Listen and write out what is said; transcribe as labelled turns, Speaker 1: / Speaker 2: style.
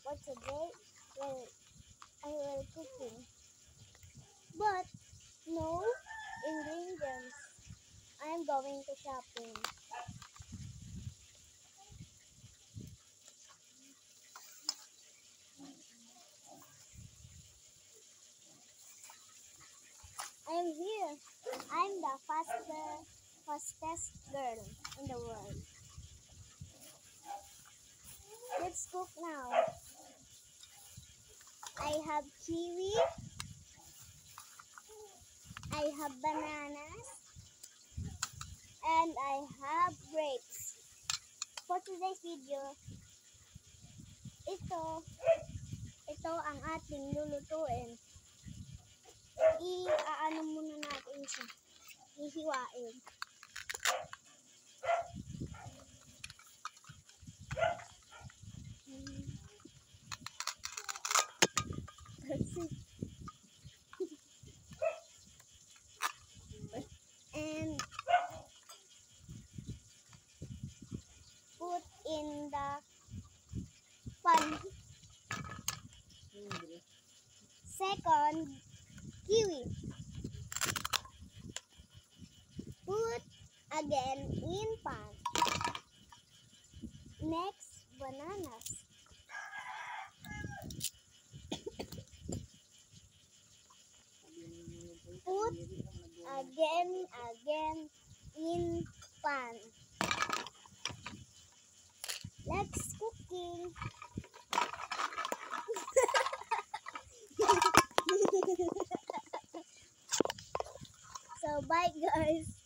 Speaker 1: For today, well, I will cooking, but no ingredients. I'm going to shopping. I'm here. I'm the fastest girl in the world. Let's cook now. I have kiwi. I have bananas. And I have grapes. For today's video, ito ang ating lulutuin. I-aano muna natin siya. Hihiwain. And put in the pan. Second, kiwi. Put again in pan. Next, bananas. Put again in pan. Let's cooking. So bye guys.